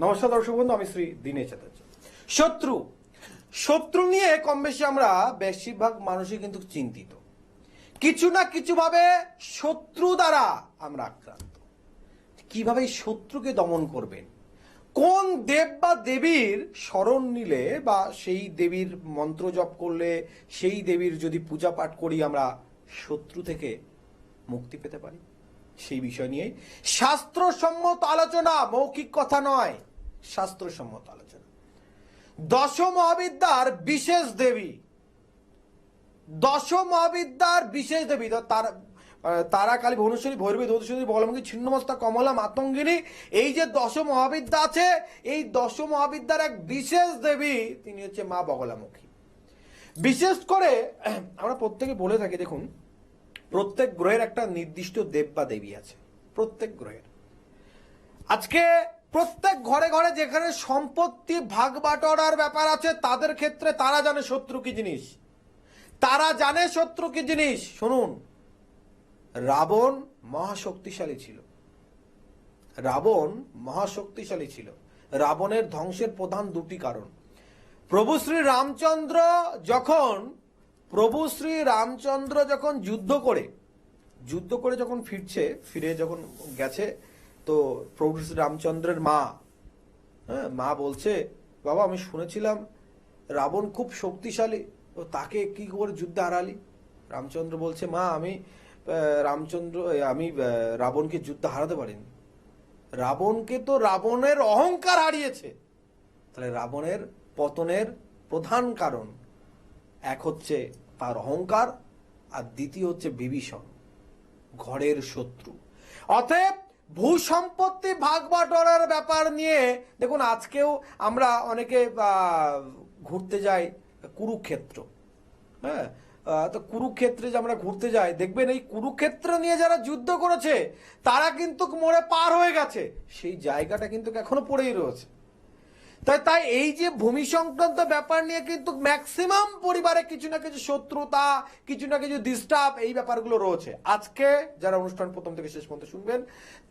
নমস্কার দর্শক বন্ধু, আমি শ্রী দীনেশ চ্যাটার্জি। শত্রু নিয়ে কম বেশি আমরা বেশিরভাগ মানুষই কিন্তু চিন্তিত। কিছু না কিছু ভাবে শত্রু দ্বারা আমরা আক্রান্ত। কিভাবে এই শত্রুকে দমন করবেন, কোন দেব বা দেবীর শরণ নিলে বা সেই দেবীর মন্ত্র জপ করলে, সেই দেবীর যদি পূজা পাঠ করি আমরা শত্রু থেকে মুক্তি পেতে পারি, সেই বিষয় নিয়ে শাস্ত্রসম্মত আলোচনা, মৌখিক কথা নয়, শাস্ত্রসম্মত আলোচনা। দশ মহাবিদ্যার বিশেষ দেবী, তারা কালী, ভুবনেশ্বরী, ভৈরবী, দৌতেশ্বরী, বগলামুখী, ছিন্নমস্তা, কমলা, মাতঙ্গিনী, এই যে দশ মহাবিদ্যা আছে, এই দশ মহাবিদ্যার এক বিশেষ দেবী তিনি হচ্ছে মা বগলামুখী। বিশেষ করে আমরা প্রত্যেকে বলে থাকি, দেখুন প্রত্যেক গ্রহের একটা নির্দিষ্ট দেব বা দেবী আছে, প্রত্যেক গ্রহের। আজকে প্রত্যেক ঘরে ঘরে যেখানে সম্পত্তি ভাগ বাটোয়ারার ব্যাপার আছে, তাদের ক্ষেত্রে তারা জানে শত্রু কি জিনিস, শুনুন, রাবণ মহাশক্তিশালী ছিল। রাবণের ধ্বংসের প্রধান দুটি কারণ। প্রভু শ্রী রামচন্দ্র যখন যুদ্ধ করে যখন ফিরে যখন গেছে, তো প্রভু শ্রী রামচন্দ্রের মা বলছে, বাবা আমি শুনেছিলাম রাবণ খুব শক্তিশালী, তো তাকে কি করে যুদ্ধে হারালি? রামচন্দ্র বলছে, মা আমি রাবণকে যুদ্ধে হারাতে পারিনি। রাবণকে তো রাবণের অহংকার হারিয়েছে। তাহলে রাবণের পতনের প্রধান কারণ এক হচ্ছে তার অহংকার, আর দ্বিতীয় হচ্ছে বিভীষণ, ঘরের শত্রু। অতএব ভূ সম্পত্তি ভাগ বাটোয়ারার ব্যাপার নিয়ে দেখুন, আজকেও আমরা অনেকে ঘুরতে যাই কুরুক্ষেত্র। হ্যাঁ, তো কুরুক্ষেত্রে যে আমরা ঘুরতে যাই, দেখবেন এই কুরুক্ষেত্র নিয়ে যারা যুদ্ধ করেছে তারা কিন্তু মরে পার হয়ে গেছে, সেই জায়গাটা কিন্তু এখনো পড়েই রয়েছে। তাই এই যে ভূমি সংক্রান্ত ব্যাপার নিয়ে কিন্তু ম্যাক্সিমাম পরিবারে কিছু না কিছু শত্রুতা, কিছু না কিছু ডিস্টার্ব, এই ব্যাপারগুলো রয়েছে। আজকে যারা অনুষ্ঠান প্রথম থেকে শেষ পর্যন্ত শুনবেন,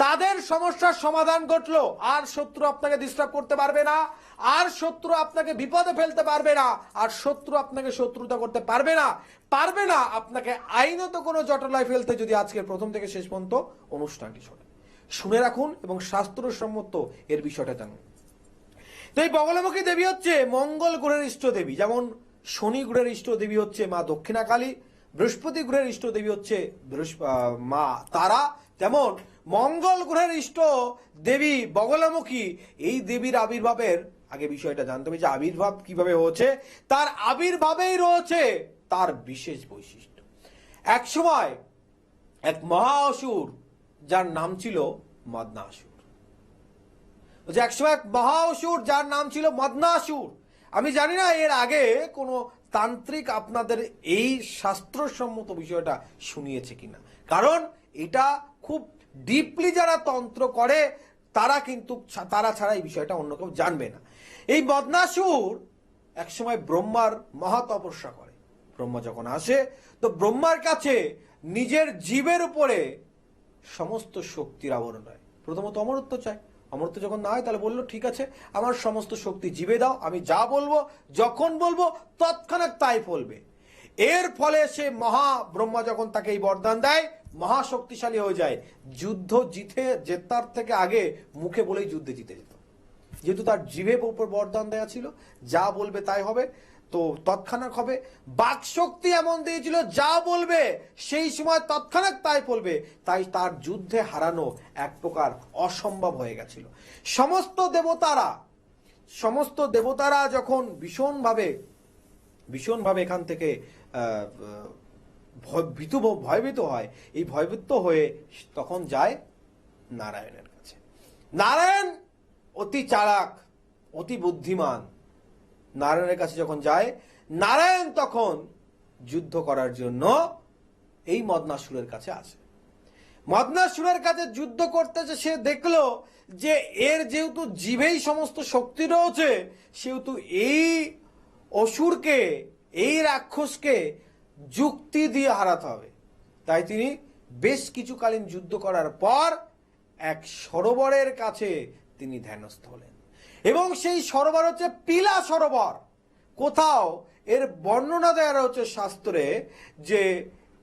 তাদের সমস্যার সমাধান ঘটলো। আর শত্রু আপনাকে ডিস্টার্ব করতে পারবে না, আর শত্রু আপনাকে বিপদে ফেলতে পারবে না, আর শত্রু আপনাকে শত্রুতা করতে পারবে না আপনাকে আইনত কোনো জটলায় ফেলতে, যদি আজকের প্রথম থেকে শেষ পর্যন্ত অনুষ্ঠানটি শুনে রাখুন এবং শাস্ত্রসম্মত এর বিষয়টা জানুন। তো এই বগলামুখী দেবী হচ্ছে মঙ্গল গ্রহের ইষ্ট দেবী। যেমন শনি গ্রহের ইষ্ট দেবী হচ্ছে মা দক্ষিণা কালী, বৃহস্পতি গ্রহের ইষ্ট দেবী হচ্ছে মা তারা, তেমন মঙ্গল গ্রহের ইষ্ট দেবী বগলামুখী। এই দেবীর আবির্ভাবের আগে বিষয়টা জানতে হবে যে আবির্ভাব কিভাবে হয়েছে। তার আবির্ভাবেই রয়েছে তার বিশেষ বৈশিষ্ট্য। এক সময় এক মহা অসুর, যার নাম ছিল মদনাসুর, যার নাম ছিল মদনাসুর। আমি জানি না এর আগে কোনো তান্ত্রিক আপনাদের এই শাস্ত্রসম্মত বিষয়টা শুনিয়েছে কিনা, কারণ এটা খুব ডিপলি যারা তন্ত্র করে তারা ছাড়া এই বিষয়টা অন্য কেউ জানবে না। এই মদনাসুর একসময় ব্রহ্মার মহা তপস্যা করে। ব্রহ্মা যখন আসে, তো ব্রহ্মার কাছে নিজের জীবের উপরে সমস্ত শক্তির আবরণ হয়। প্রথমত অমরত্ব চায়। অমরত্ব যখন না হয়, তাহলে বললো ঠিক আছে, আমার সমস্ত শক্তি জীবে দাও, আমি যা বলবো যখন বলবো তৎক্ষণাৎ তাই ফলবে। এর ফলে সে ব্রহ্মা যখন তাকে এই বরদান দেয়, মহাশক্তিশালী হয়ে যায়। যুদ্ধ জেতার থেকে আগে মুখে বলেই যুদ্ধে জিতে যেত, যেহেতু তার জিভের উপর বরদান দেয়া ছিল, যা বলবে তাই হবে, তো তৎক্ষণাৎ হবে। বাক শক্তি এমন দিয়েছিল, যা বলবে সেই সময় তৎক্ষণাৎ তাই বলবে। তাই তার যুদ্ধে হারানো এক প্রকার অসম্ভব হয়ে গেছিল। সমস্ত দেবতারা যখন ভীষণভাবে এখান থেকে ভয়ভীত হয়, এই ভয়ভীত হয়ে তখন যায় নারায়ণের কাছে। নারায়ণ অতি চালাক, অতি বুদ্ধিমান। নারায়ণের কাছে যখন যায়, নারায়ণ তখন যুদ্ধ করার জন্য এই মদনাসুরের কাছে আসে। মদনাসুরের কাছে যুদ্ধ করতেছে, সে দেখলো যে এর যেহেতু জিভেই সমস্ত শক্তি রয়েছে, সেহেতু এই অসুরকে, এই রাক্ষসকে যুক্তি দিয়ে হারাতে হবে। তাই তিনি বেশ কিছুকালীন যুদ্ধ করার পর এক সরোবরের কাছে তিনি ধ্যানস্থ হলেন। এবং সেই সরোবর হচ্ছে পিলা সরোবর। কোথাও এর বর্ণনা দেওয়া রয়েছে শাস্ত্রে যে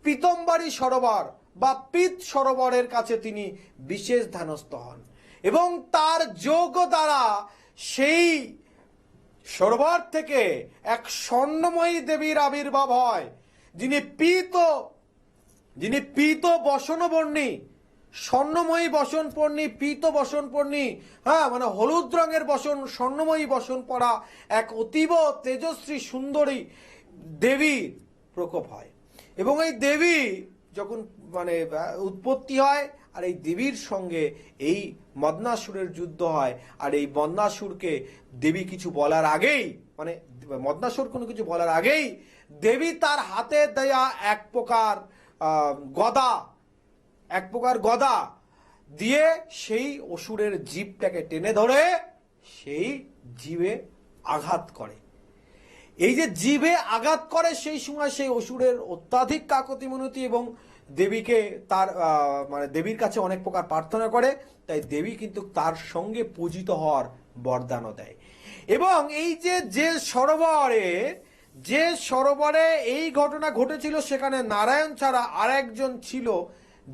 পীতম্বরী সরোবর বা পিত সরোবরের কাছে তিনি বিশেষ ধ্যানস্থ হন এবং তার যোগ দ্বারা সেই সরোবর থেকে এক স্বর্ণময়ী দেবীর আবির্ভাব হয়, যিনি পীত বসনবর্ণী, স্বর্ণময়ী বসনপর্ণী, পীত বসনপর্ণী, মানে হলুদ রঙের বসন, স্বর্ণময়ী বসন পরা এক অতীব তেজস্বী সুন্দরী দেবীর প্রকোপ হয়। এবং এই দেবী যখন মানে উৎপত্তি হয়, আর এই দেবীর সঙ্গে এই মদনাসুরের যুদ্ধ হয়। আর এই মদনাসুরকে দেবী কিছু বলার আগেই, মানে মদনাসুর কোনো কিছু বলার আগেই দেবী তার হাতে দেয়া এক প্রকার গদা দিয়ে সেই অসুরের জিভটাকে টেনে ধরে সেই জিভে আঘাত করে। এই যে জিভে আঘাত করে, সেই সময় সেই অসুরের অত্যাধিক কাকুতি মিনতি এবং দেবীকে তার মানে দেবীর কাছে অনেক প্রকার প্রার্থনা করে। তাই দেবী কিন্তু তার সঙ্গে পূজিত হওয়ার বরদানও দেয়। এবং এই যে সরোবরে এই ঘটনা ঘটেছিল, সেখানে নারায়ণ ছাড়া আর একজন ছিল,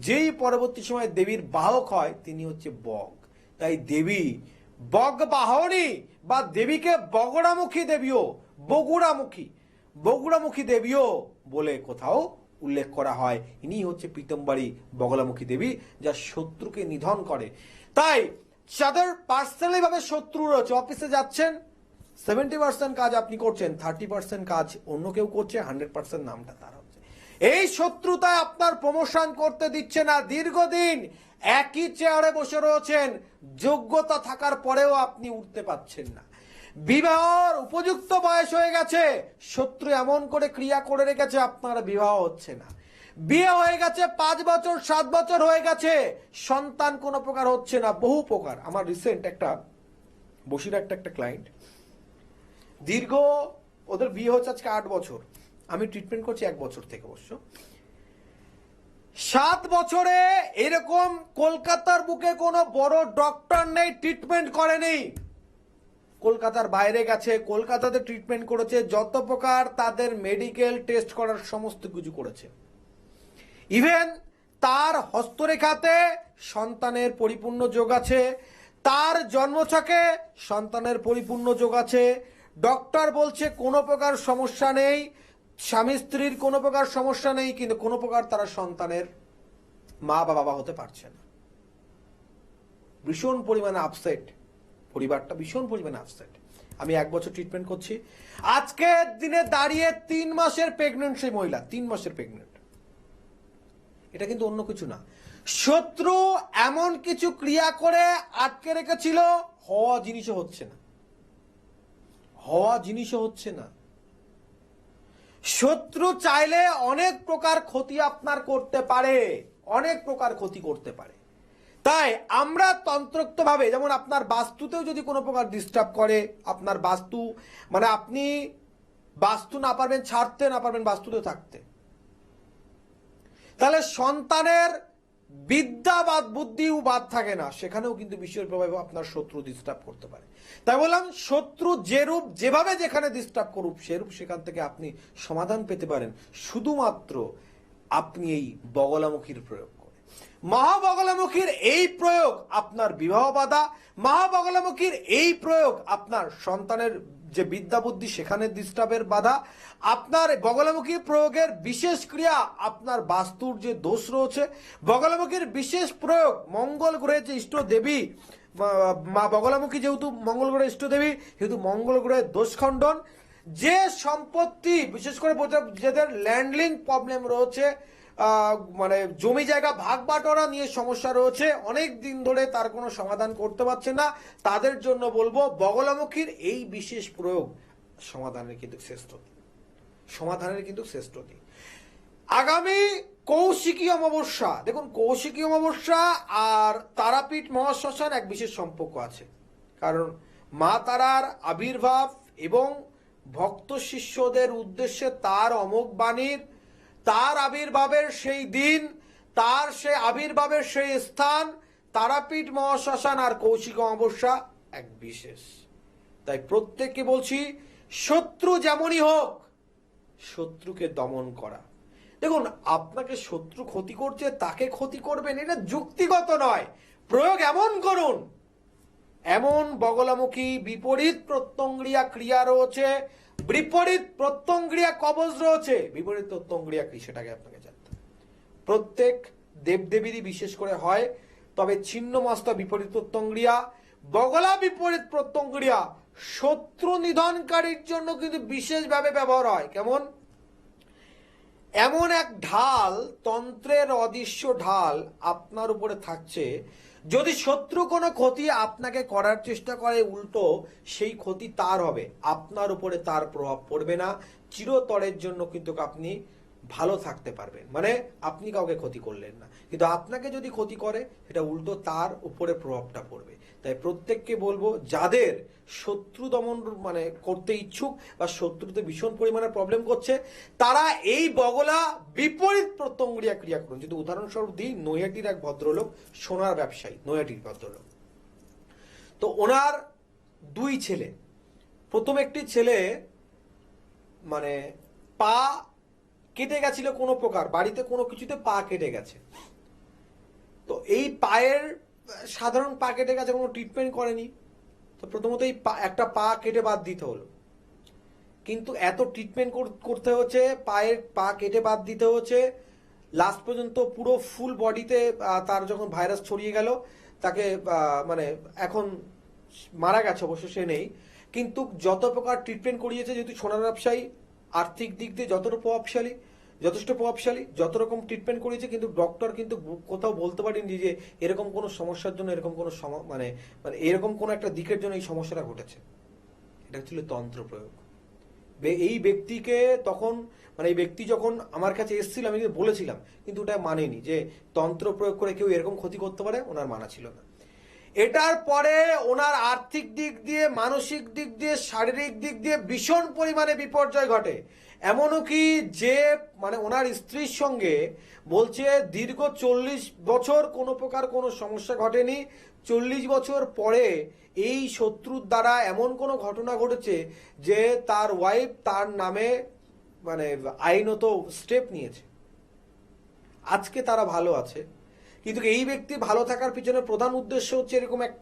যেই পরবর্তী সময় দেবীর বাহক হয়, তিনি হচ্ছে বগ। তাই দেবী বগ বাহনী বা দেবীকে বগুড়ামুখী দেবীও বলে কোথাও উল্লেখ করা হয়। ইনি হচ্ছে পীতম্বরী বগলামুখী দেবী, যা শত্রুকে নিধন করে। তাই যাদের পার্সোনালি ভাবে শত্রু রয়েছে, অফিসে যাচ্ছেন 70% কাজ আপনি করছেন, 30% কাজ অন্য কেউ করছে, 100% নামটা তার হচ্ছে। এই শত্রুতায় আপনার প্রমোশন করতে দিচ্ছে না, দীর্ঘদিন একই চেয়ারে বসে রয়েছেন, যোগ্যতা থাকার পরেও আপনি উঠতে পাচ্ছেন না। বিবাহর উপযুক্ত বয়স হয়ে গেছে, শত্রু এমন করে ক্রিয়া করে রেখেছে আপনার বিবাহ হচ্ছে না। বিয়ে হয়ে গেছে 5 বছর 7 বছর হয়ে গেছে, সন্তান কোনো প্রকার হচ্ছে না, বহু প্রকার। আমার রিসেন্ট একটা বসিরহাটে একটা ক্লায়েন্ট, দীর্ঘ ওদের বিয়ে হচ্ছে আজকে 8 বছর, আমি ট্রিটমেন্ট করছি 1 বছর থেকে। অবশ্য 7 বছরে এরকম কলকাতার বুকে কোনো বড় ডক্টর নেই, ট্রিটমেন্ট করেনি। কলকাতার বাইরে গেছে, কলকাতাতে ট্রিটমেন্ট করেছে, যত প্রকার তাদের মেডিকেল টেস্ট করার সমস্ত কিছু করেছে। ইভেন তার হস্তরেখাতে সন্তানের পরিপূর্ণ যোগ আছে, তার জন্মছকে সন্তানের পরিপূর্ণ যোগ আছে। ডক্টর বলছে কোনো প্রকার সমস্যা নেই, স্বামী স্ত্রীর কোনো প্রকার সমস্যা নেই, কিন্তু কোনো প্রকার তারা সন্তানের মা বা বাবা হতে পারছে না। ভীষণ পরিমাণে আপসেট, পরিবারটা ভীষণ পরিমাণে আপসেট। আমি 1 বছর ট্রিটমেন্ট করছি, আজকের দিনে দাঁড়িয়ে 3 মাসের প্রেগনেন্ট সেই মহিলা, 3 মাসের প্রেগনেন্ট। এটা কিন্তু অন্য কিছু না, শত্রু এমন কিছু ক্রিয়া করে আটকে রেখেছিল, হওয়া জিনিসও হচ্ছে না। শত্রু চাইলে অনেক প্রকার ক্ষতি আপনার করতে পারে, অনেক প্রকার ক্ষতি করতে পারে। তাই আমরা তন্ত্রোক্তভাবে, যেমন আপনার বাস্তুতেও যদি কোনো প্রকার ডিস্টার্ব করে, আপনার বাস্তু মানে আপনি বাস্তু না পারবেন ছাড়তে, না পারবেন বাস্তুতে থাকতে, তাহলে সন্তানের বিদ্যা বা বুদ্ধিও বাদ থাকে না, সেখানেও কিন্তু বিশ্বের প্রভাবে আপনার শত্রু ডিস্টার্ব করতে পারে। তাই বললাম, শত্রু যেরূপ যেভাবে যেখানে ডিস্টার্ব করুক, সেরূপ সেখান থেকে আপনি সমাধান পেতে পারেন শুধুমাত্র আপনি এই বগলামুখীর প্রয়োগ করে। মহাবগলামুখীর এই প্রয়োগ আপনার বিবাহ বাধা, মহাবগলামুখীর এই প্রয়োগ আপনার সন্তানের যে বিদ্যা বুদ্ধি সেখানে ডিস্টার্বের বাধা, আপনার বগলামুখী প্রয়োগের বিশেষ ক্রিয়া আপনার বাস্তুর যে দোষ রয়েছে, বগলামুখীর বিশেষ প্রয়োগ মঙ্গল গ্রহের যে ইষ্ট দেবী মা বগলামুখী, যেহেতু মঙ্গল গ্রহের ইষ্ট দেবী, সেহেতু মঙ্গল গ্রহের দোষ খণ্ডন, যে সম্পত্তি বিশেষ করে যাদের ল্যান্ডলিং প্রবলেম রয়েছে, মানে জমি জায়গা ভাগ বাটোয়ারা নিয়ে সমস্যা রয়েছে, অনেক দিন ধরে তার কোনো সমাধান করতে পারছে না, তাদের জন্য বলবো বগলামুখীর এই বিশেষ প্রয়োগ সমাধানের কিন্তু শ্রেষ্ঠ দিক। আগামী কৌশিকী অমাবস্যা, দেখুন কৌশিকী অমাবস্যা আর তারাপীঠ মহাশ্মশান এক বিশেষ সম্পর্ক আছে। কারণ মা তারার আবির্ভাব এবং ভক্ত শিষ্যদের উদ্দেশ্যে তার অমোঘ বাণীর, তার আবির্ভাবের সেই দিন, তার সেই আবির্ভাবের সেই স্থান, তারাপীঠ মহাশ্মশান আর কৌশিক অমাবস্যা এক বিশেষ। তাই প্রত্যেককে বলছি, শত্রু যেমনই হোক, শত্রুকে দমন করা। দেখুন, আপনাকে শত্রু ক্ষতি করছে, তাকে ক্ষতি করবেন, এটা যুক্তিগত নয়। প্রয়োগ এমন করুন, এমন বগলামুখী বিপরীত প্রত্যঙ্গক্রিয়া ক্রিয়া রয়েছে, বিপরীত প্রত্যঙ্গক্রিয়া কবজ রয়েছে, বিপরীত প্রত্যঙ্গক্রিয়া কি সেটাকে আপনাকে জানতে হবে। প্রত্যেক দেবদেবীরই বিশেষ করে হয়, তবে ছিন্ন মস্তা বিপরীত প্রত্যঙ্গক্রিয়া, বগলা বিপরীত প্রত্যঙ্গক্রিয়া শত্রু নিধনকারীর জন্য কিন্তু বিশেষভাবে ব্যবহার হয়। কেমন? এমন এক ঢাল, তন্ত্রের অদৃশ্য ঢাল আপনার উপরে থাকছে, যদি শত্রু কোনো ক্ষতি আপনাকে করার চেষ্টা করে, উল্টো সেই ক্ষতি তার হবে, আপনার উপরে তার প্রভাব পড়বে না, চিরতরের জন্য কিন্তু আপনি ভালো থাকতে পারবেন। মানে আপনি কাউকে ক্ষতি করলেন না, কিন্তু আপনাকে যদি ক্ষতি করে সেটা উল্টো তার উপরে প্রভাবটা পড়বে। তাই প্রত্যেককে বলবো, যাদের শত্রু দমন মানে করতে ইচ্ছুক বা শত্রুতে ভীষণ পরিমাণে প্রবলেম করছে, তারা এই বগলা বিপরীত প্রত্যঙ্গক্রিয়া ক্রিয়া করুন। যদি উদাহরণস্বরূপ দিই, নৈহাটির এক ভদ্রলোক, সোনার ব্যবসায়ী, নৈহাটির ভদ্রলোক। তো ওনার দুই ছেলে, প্রথম একটি ছেলে মানে পা কেটে গেছিল কোনো প্রকার, বাড়িতে কোনো কিছুতে পা কেটে গেছে। তো এই পায়ের সাধারণ পা কেটে গেছে, কোনো ট্রিটমেন্ট করেনি। তো প্রথমত এই একটা পা কেটে বাদ দিতে হলো, কিন্তু এত ট্রিটমেন্ট করতে হচ্ছে, পায়ের পা কেটে বাদ দিতে হচ্ছে, লাস্ট পর্যন্ত পুরো ফুল বডিতে তার যখন ভাইরাস ছড়িয়ে গেল, তাকে মানে এখন মারা গেছে, অবশ্য সে নেই। কিন্তু যত প্রকার ট্রিটমেন্ট করিয়েছে, যেহেতু সোনার ব্যবসায়ী, আর্থিক দিক দিয়ে যথেষ্ট প্রভাবশালী, যত রকম ট্রিটমেন্ট করিয়েছে, কিন্তু ডক্টর কিন্তু কোথাও বলতে পারেনি যে এরকম কোনো সমস্যার জন্য, এরকম কোনো মানে মানে এরকম কোনো একটা দিকের জন্য এই সমস্যাটা ঘটেছে। এটা ছিল তন্ত্র প্রয়োগ। এই ব্যক্তিকে তখন মানে এই ব্যক্তি যখন আমার কাছে এসেছিল, আমি বলেছিলাম, কিন্তু ওটা মানেনি যে তন্ত্র প্রয়োগ করে কেউ এরকম ক্ষতি করতে পারে, ওনার মানা ছিল না। এটার পরে ওনার আর্থিক দিক দিয়ে, মানসিক দিক দিয়ে, শারীরিক দিক দিয়ে ভীষণ পরিমাণে বিপর্যয় ঘটে। এমনও কি যে মানে ওনার স্ত্রীর সঙ্গে বলছে দীর্ঘ 40 বছর কোনো প্রকার কোনো সমস্যা ঘটেনি, 40 বছর পরে এই শত্রুর দ্বারা এমন কোনো ঘটনা ঘটেছে যে তার ওয়াইফ তার নামে মানে আইনত স্টেপ নিয়েছে। আজকে তারা ভালো আছে, কিন্তু এই ব্যক্তি ভালো থাকার পিছনে প্রধান উদ্দেশ্য হচ্ছে এরকম এক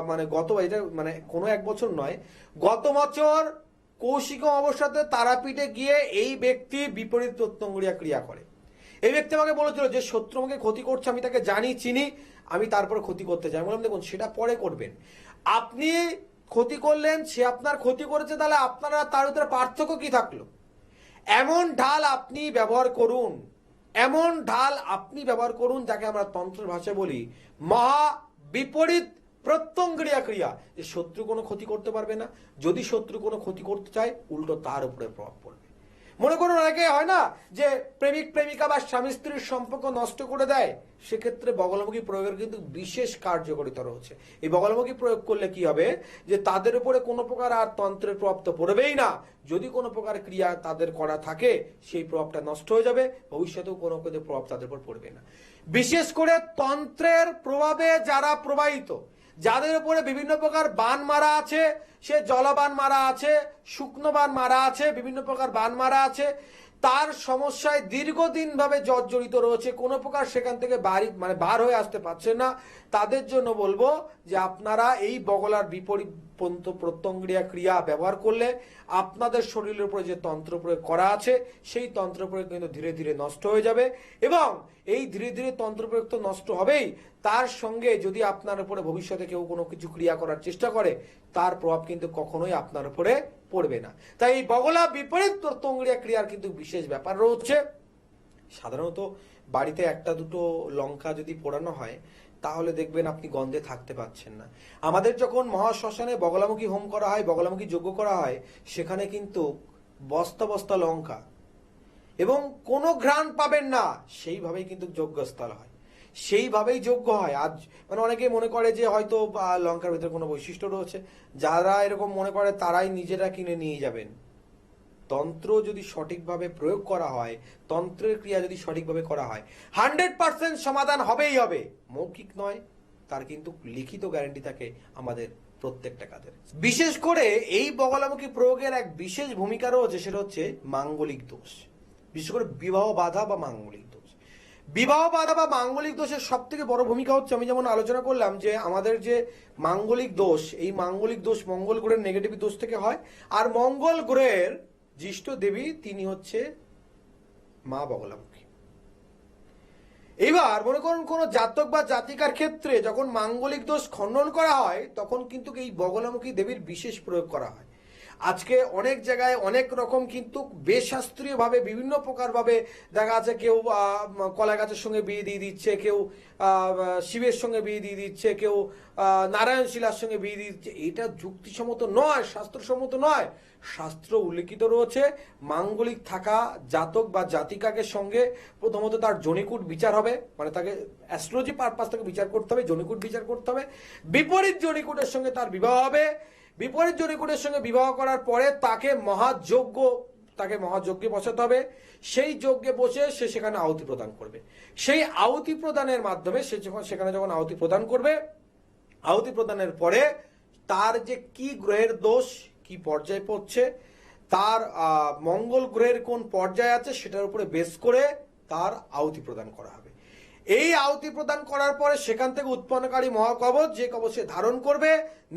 মানে এটা মানে কোনো এক বছর নয়, গত বছর কৌশিক অমাবস্যাতে তারাপীঠে গিয়ে এই ব্যক্তি বিপরীত প্রত্যঙ্গক্রিয়া ক্রিয়া করে। এই ব্যক্তি আমাকে বলেছিল যে শত্রু আমাকে ক্ষতি করছে, আমি তাকে জানি চিনি, আমি তারপরে ক্ষতি করতে চাই। বললাম দেখুন, সেটা পরে করবেন। আপনি ক্ষতি করলেন, সে আপনার ক্ষতি করেছে, তাহলে আপনারা তার ভিতরে পার্থক্য কি থাকলো? এমন ঢাল আপনি ব্যবহার করুন, এমন ঢাল আপনি ব্যবহার করুন, যাকে আমরা তন্ত্রের ভাষায় বলি মহা বিপরীত প্রত্যঙ্গক্রিয়া ক্রিয়া। যে শত্রু কোনো ক্ষতি করতে পারবে না, যদি শত্রু কোনো ক্ষতি করতে চায়, উল্টো তার উপরে প্রভাব পড়বে। মনে করুন অনেকে হয় না যে প্রেমিক প্রেমিকা বা স্বামী স্ত্রীর সম্পর্ক নষ্ট করে দেয়, সেক্ষেত্রে বগলামুখী প্রয়োগের কিন্তু বিশেষ কার্যকারিতা রয়েছে। এই বগলামুখী প্রয়োগ করলে কি হবে, যে তাদের উপরে কোনো প্রকার আর তন্ত্রের প্রভাব তো পড়বেই না, যদি কোনো প্রকার ক্রিয়া তাদের করা থাকে সেই প্রভাবটা নষ্ট হয়ে যাবে, ভবিষ্যতেও কোনো প্রভাব তাদের উপর পড়বে না। বিশেষ করে তন্ত্রের প্রভাবে যারা প্রবাহিত, যাদের উপরে বিভিন্ন প্রকার বান মারা আছে, সে জলবান মারা আছে, শুকনো বান মারা আছে, বিভিন্ন প্রকার বান মারা আছে, তার সমস্যায় দীর্ঘদিন ভাবে জর্জরিত রয়েছে, কোনো প্রকার সেখান থেকে বার হয়ে আসতে পারছে না, তাদের জন্য বলবো যে আপনারা এই বগলার বিপরীত প্রত্যঙ্গক্রিয়া ক্রিয়া ব্যবহার করলে আপনাদের শরীরের উপরে যে তন্ত্র প্রয়োগ করা আছে, সেই তন্ত্র প্রয়োগ কিন্তু ধীরে ধীরে নষ্ট হয়ে যাবে। এবং এই ধীরে ধীরে তন্ত্র প্রয়োগ তো নষ্ট হবেই, তার সঙ্গে যদি আপনার উপরে ভবিষ্যতে কেউ কোনো কিছু ক্রিয়া করার চেষ্টা করে, তার প্রভাব কিন্তু কখনোই আপনার উপরে পড়বে না। তাই এই বগলা বিপরীত প্রত্যঙ্গক্রিয়া ক্রিয়ার কিন্তু বিশেষ ব্যাপার রয়েছে। সাধারণত বাড়িতে একটা দুটো লঙ্কা যদি পোড়ানো হয়, তাহলে দেখবেন আপনি গন্ধে থাকতে পাচ্ছেন না। আমাদের যখন মহাশ্মশানে বগলামুখী হোম করা হয়, বগলামুখী যজ্ঞ করা হয়, সেখানে কিন্তু বস্তা বস্তা লঙ্কা এবং কোনো ঘ্রাণ পাবেন না, সেইভাবেই কিন্তু যজ্ঞস্থল হয়, সেইভাবেই যজ্ঞ হয়। আজ মানে অনেকেই মনে করে যে হয়তো লঙ্কার ভিতরে কোনো বৈশিষ্ট্য রয়েছে, যারা এরকম মনে করে তারাই নিজেরা কিনে নিয়ে যাবেন। তন্ত্র যদি সঠিকভাবে প্রয়োগ করা হয়, তন্ত্রের ক্রিয়া যদি সঠিকভাবে করা হয়, 100% সমাধান হবেই হবে। মৌখিক নয়, তার কিন্তু লিখিত গ্যারান্টি থাকে আমাদের প্রত্যেকটা কাজের। বিশেষ করে এই বগলামুখী প্রয়োগের এক বিশেষ ভূমিকা রয়েছে, সেটা হচ্ছে মাঙ্গলিক দোষ, বিশেষ করে বিবাহ বাধা বা মাঙ্গলিক দোষ। বিবাহ বাধা বা মাঙ্গলিক দোষের সব থেকে বড় ভূমিকা হচ্ছে, আমি যেমন আলোচনা করলাম যে আমাদের যে মাঙ্গলিক দোষ, এই মাঙ্গলিক দোষ মঙ্গল গ্রহের নেগেটিভ দোষ থেকে হয়। আর মঙ্গল গ্রহের জিষ্ট দেবী তিনি হচ্ছে মা বগলামুখী। এবার মনে করুন কোন জাতক বা জাতিকার ক্ষেত্রে যখন মাঙ্গলিক দোষ খণ্ডন করা হয়, তখন কিন্তু এই বগলামুখী দেবীর বিশেষ প্রয়োগ করা হয়। আজকে অনেক জায়গায় অনেক রকম কিন্তু বেশাস্ত্রীয় ভাবে বিভিন্ন প্রকার ভাবে দেখা যাচ্ছে, কেউ কলা গাছের সঙ্গে বিয়ে দিয়ে দিচ্ছে, কেউ শিবের সঙ্গে বিয়ে দিয়ে দিচ্ছে, কেউ নারায়ণ শিলার সঙ্গে বিয়ে দিয়ে দিচ্ছে। এটা যুক্তিসম্মত নয়, শাস্ত্রসম্মত নয়। শাস্ত্র উল্লেখিত রয়েছে মাঙ্গলিক থাকা জাতক বা জাতিকাকে সঙ্গে প্রথমত তার জনিকুট বিচার হবে, মানে তাকে অ্যাস্ট্রোলজি পারপাস থেকে বিচার করতে হবে, জনিকুট বিচার করতে হবে। বিপরীত জনিকুটের সঙ্গে তার বিবাহ হবে। বিপরীত জনিকুটের সঙ্গে বিবাহ করার পরে তাকে মহাযজ্ঞে বসাতে হবে। সেই যজ্ঞে বসে সে সেখানে আহুতি প্রদান করবে। সেই আহুতি প্রদানের মাধ্যমে সে সেখানে যখন আহুতি প্রদান করবে, আহুতি প্রদানের পরে তার যে কি গ্রহের দোষ কি পর্যায়ে পড়ছে, তার মঙ্গল গ্রহের কোন পর্যায়ে আছে, সেটার উপরে বেস করে তার আহুতি প্রদান করা হবে। এই আহুতি প্রদান করার পরে সেখান থেকে উৎপন্নকারী মহাকবচ, যে কবচ সে ধারণ করবে,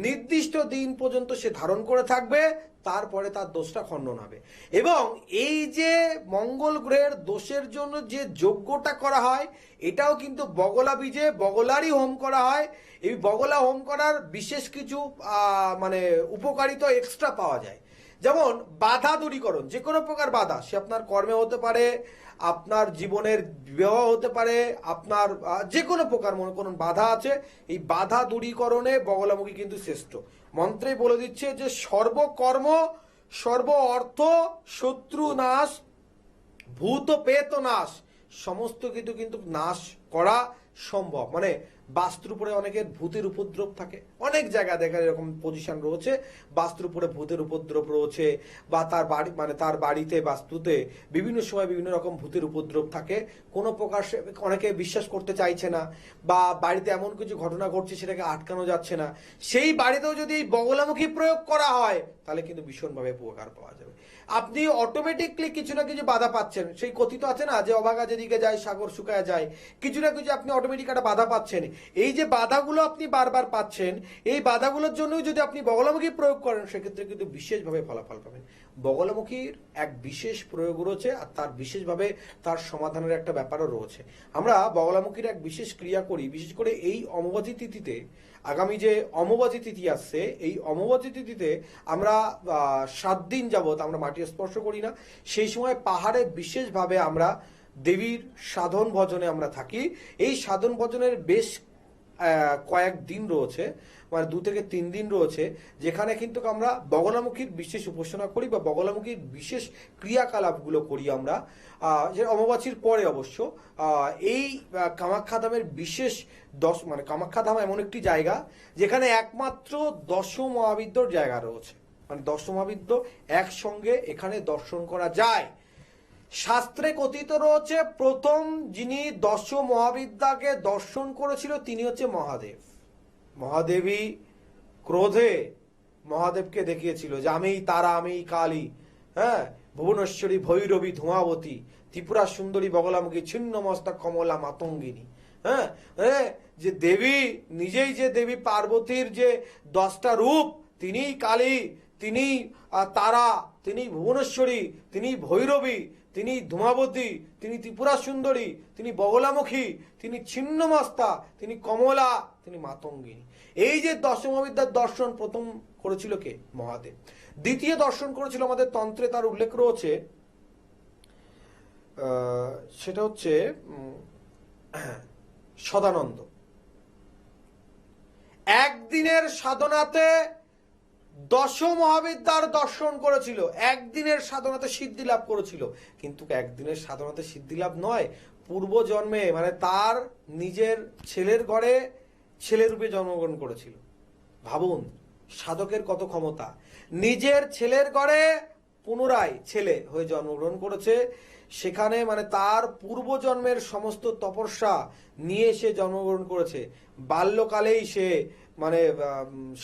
নির্দিষ্ট দিন পর্যন্ত সে ধারণ করে থাকবে, তারপরে তার দোষটা খণ্ডন হবে। এবং এই যে মঙ্গল গ্রহের দোষের জন্য যে যজ্ঞটা করা হয়, এটাও কিন্তু বগলা বীজে বগলারই হোম করা হয়। এই বগলা হোম করার বিশেষ কিছু মানে উপকারিতা এক্সট্রা পাওয়া যায়। যেমন বাধা দূরীকরণ, যে কোনো প্রকার বাধা, সে আপনার কর্মে হতে পারে, আপনার জীবনের বিবাহ হতে পারে, আপনার যে কোনো প্রকার মনে করুন বাধা আছে, এই বাধা দূরীকরণে বগলামুখী কিন্তু শ্রেষ্ঠ। মন্ত্রে বলে দিচ্ছে যে সর্বকর্ম সর্ব অর্থ শত্রু নাশ ভূত পেত নাশ, সমস্ত কিছু কিন্তু নাশ করা সম্ভব। মানে বাস্তুর উপরে অনেকের ভূতের উপদ্রব থাকে, অনেক জায়গায় দেখা এরকম পজিশন রয়েছে, বাস্তুর উপরে ভূতের উপদ্রব রয়েছে, বা তার বাড়ি মানে তার বাড়িতে বাস্তুতে বিভিন্ন সময় বিভিন্ন রকম ভূতের উপদ্রব থাকে। কোনো প্রকার অনেকে বিশ্বাস করতে চাইছে না, বা বাড়িতে এমন কিছু ঘটনা ঘটছে সেটাকে আটকানো যাচ্ছে না, সেই বাড়িতেও যদি এই বগলামুখী প্রয়োগ করা হয় তাহলে কিন্তু ভীষণভাবে উপকার পাওয়া যাবে। আপনি অটোমেটিকলি কিছু না কিছু বাধা পাচ্ছেন। সেই কথিত আছে না যে অভাগা যেদিকে যায় সাগর শুকায় যায়, কিছু না কিছু আপনি অটোমেটিক একটা বাধা পাচ্ছেন। এই যে বাধাগুলো আপনি বারবার পাচ্ছেন, এই বাধাগুলোর জন্য যদি আপনি বগলামুখী প্রয়োগ করেন, সেক্ষেত্রে কিন্তু বিশেষভাবে ফলাফল পাবেন। বগলামুখীর এক বিশেষ প্রয়োগ রয়েছে, আর তার বিশেষভাবে তার সমাধানের একটা ব্যাপারও রয়েছে। আমরা বগলামুখীর এক বিশেষ ক্রিয়া করি, বিশেষ করে এই অমাবাসী তিথিতে। আগামী যে অমাবাসী তিথি আসছে, এই অমাবাসী তিথিতে আমরা 7 দিন যাবত আমরা মাটি স্পর্শ করি না। সেই সময় পাহাড়ে বিশেষভাবে আমরা দেবীর সাধন ভজনে আমরা থাকি। এই সাধন ভজনের বেশ কয়েক দিন রয়েছে, মানে 2 থেকে 3 দিন রয়েছে, যেখানে কিন্তু আমরা বগলামুখীর বিশেষ উপাসনা করি বা বগলামুখীর বিশেষ ক্রিয়াকলাপগুলো করি আমরা। যে অমাবাসীর পরে অবশ্য এই কামাখ্যাধামের বিশেষ মানে কামাখ্যাধাম এমন একটি জায়গা যেখানে একমাত্র 10 মহাবিদ্যর জায়গা রয়েছে, মানে 10 মহাবিদ্য একসঙ্গে এখানে দর্শন করা যায়। শাস্ত্রে কথিত রয়েছে প্রথম যিনি 10 মহাবিদ্যাকে দর্শন করেছিল তিনি হচ্ছে মহাদেব। মহাদেবী ক্রোধে মহাদেবকে দেখিয়েছিল যে আমি তারা, আমি কালী, হ্যাঁ, ভুবনেশ্বরী ভৈরবী ধূমাবতী, ত্রিপুরা সুন্দরী বগলামুখী ছিন্ন মস্তক কমলা মাতঙ্গিনী। হ্যাঁ, যে দেবী নিজেই, যে দেবী পার্বতীর যে 10টা রূপ, তিনিই কালী, তিনি তারা, তিনি ভুবনেশ্বরী, তিনি ভৈরবী, তিনি ধূমাবতী, তিনি ত্রিপুরা সুন্দরী, তিনি বগলামুখী, তিনি ছিন্নমস্তা, তিনি কমলা, তিনি মাতঙ্গিনী। এই যে 10 মহাবিদ্যার দর্শন প্রথম করেছিল কে? মহাদেব। দ্বিতীয় দর্শন করেছিল, আমাদের তন্ত্রে তার উল্লেখ রয়েছে, সেটা হচ্ছে সদানন্দ। একদিনের সাধনাতে 10 মহাবিদ্যার দর্শন করেছিল, একদিনের সাধনাতে সিদ্ধি লাভ করেছিল। কিন্তু একদিনের সাধনাতে সিদ্ধি লাভ নয়, পূর্ব জন্মে মানে তার নিজের ছেলের ঘরে ছেলে রূপে জন্মগ্রহণ করেছিল। ভাবুন সাধকের কত ক্ষমতা, নিজের ছেলের ঘরে পুনরায় ছেলে হয়ে জন্মগ্রহণ করেছে। সেখানে মানে তার পূর্বজন্মের সমস্ত তপস্যা নিয়ে সে জন্মগ্রহণ করেছে। বাল্যকালেই সে মানে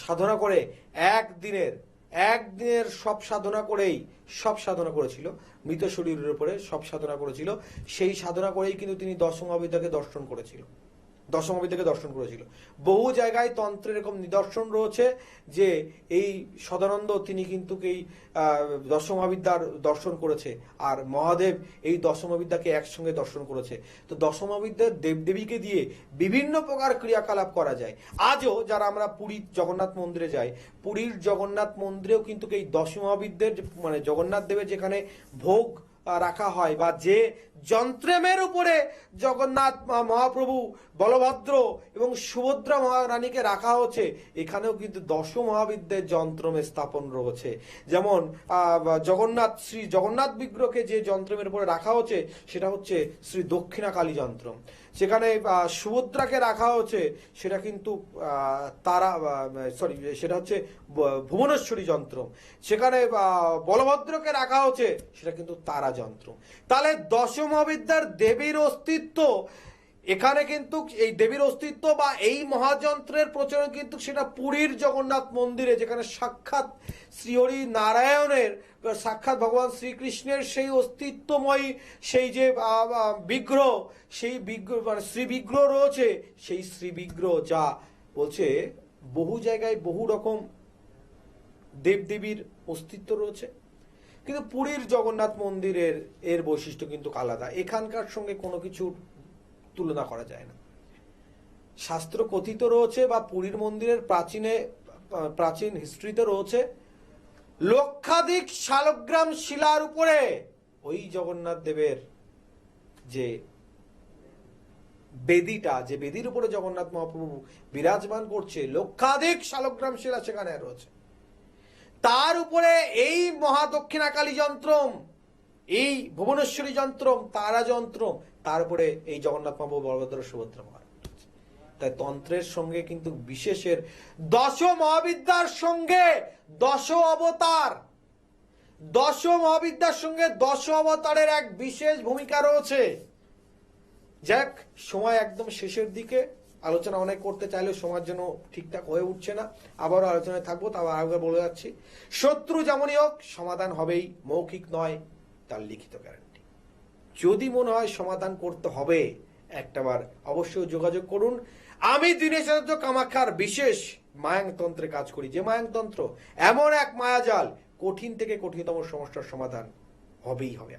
সাধনা করে একদিনের সব সাধনা করেছিল, মৃত শরীরের উপরে সব সাধনা করেছিল। সেই সাধনা করেই কিন্তু তিনি দশম অবিদ্যাকে দর্শন করেছিল। বহু জায়গায় তন্ত্রের এরকম নিদর্শন রয়েছে যে এই সদানন্দ তিনি কিন্তু এই দশমহাবিদ্যার দর্শন করেছে, আর মহাদেব এই দশমহাবিদ্যাকে একসঙ্গে দর্শন করেছে। তো দশমহাবিদ্যার দেবদেবীকে দিয়ে বিভিন্ন প্রকার ক্রিয়াকলাপ করা যায়। আজও যারা আমরা পুরীর জগন্নাথ মন্দিরে যাই, পুরীর জগন্নাথ মন্দিরেও কিন্তু এই দশমহাবিদ্যার মানে জগন্নাথ দেবের যেখানে ভোগ রাখা হয় বা যে যন্ত্রেমের উপরে জগন্নাথ মহাপ্রভু, বলভদ্র এবং সুভদ্রা মহারানীকে রাখা হচ্ছে, এখানেও কিন্তু দশ মহাবিদ্যের যন্ত্রমে স্থাপন রয়েছে। যেমন শ্রী জগন্নাথ বিগ্রহকে যে যন্ত্রমের উপরে রাখা হচ্ছে সেটা হচ্ছে শ্রী দক্ষিণাকালী যন্ত্র। সেখানে সুভদ্রাকে রাখা হচ্ছে সেটা কিন্তু সেটা হচ্ছে ভুবনেশ্বরী যন্ত্র। সেখানে বলভদ্রকে রাখা হচ্ছে সেটা কিন্তু তারা যন্ত্র। তাহলে দশমহাবিদ্যার দেবীর অস্তিত্ব এখানে কিন্তু এই দেবীর অস্তিত্ব বা এই মহাযন্ত্রের প্রচলন কিন্তু সেটা পুরীর জগন্নাথ মন্দিরে, যেখানে সাক্ষাৎ শ্রীহরি নারায়ণের, সাক্ষাৎ ভগবান শ্রীকৃষ্ণের সেই অস্তিত্বময় সেই যে বিগ্রহ, সেই বিগ্রহ মানে শ্রী বিগ্রহ রয়েছে, সেই শ্রী বিগ্রহ যা বলছে বহু জায়গায় বহু রকম দেবদেবীর অস্তিত্ব রয়েছে, কিন্তু পুরীর জগন্নাথ মন্দিরের এর বৈশিষ্ট্য কিন্তু আলাদা। এখানকার সঙ্গে কোনো কিছুর তুলনা করা যায় না। শাস্ত্র কথিত রয়েছে বা পুরীর মন্দিরের প্রাচীন হিস্ট্রিতে রয়েছে, লক্ষাধিক শালগ্রাম শিলার উপরে ওই জগন্নাথ দেবের যে বেদিটা, যে বেদির উপরে জগন্নাথ মহাপ্রভু বিরাজমান করছে, লক্ষাধিক শালগ্রাম শিলা সেখানে রয়েছে। তার উপরে এই মহাদক্ষিণাকালী যন্ত্রম, এই ভুবনেশ্বরী যন্ত্রম, তারা যন্ত্রম, তার উপরে এই জগন্নাথ মহাপ্রভু, বলভদ্র, সুভদ্রা মহারাজ। তাই তন্ত্রের সঙ্গে কিন্তু বিশেষের দশ মহাবিদ্যার সঙ্গে দশ অবতার, দশ মহাবিদ্যার সঙ্গে দশ অবতারের এক বিশেষ ভূমিকা রয়েছে। যাক, সময় একদম শেষের দিকে, আলোচনা অনেক করতে চাইলেও সময়ের জন্য ঠিকঠাক হয়ে উঠছে না। আবারও আলোচনায় থাকবো, তাও আগে বলে যাচ্ছি, শত্রু যেমনই হোক সমাধান হবেই, মৌখিক নয়, তার লিখিত গ্যারান্টি। যদি মনে হয় সমাধান করতে হবে একটাবার, অবশ্যই যোগাযোগ করুন। আমি দীনেশাচার্য কামাখ্যার বিশেষ মায়াংতন্ত্রে কাজ করি, যে মায়াংতন্ত্র এমন এক মায়াজাল, কঠিন থেকে কঠিনতম সমস্যার সমাধান হবেই হবে।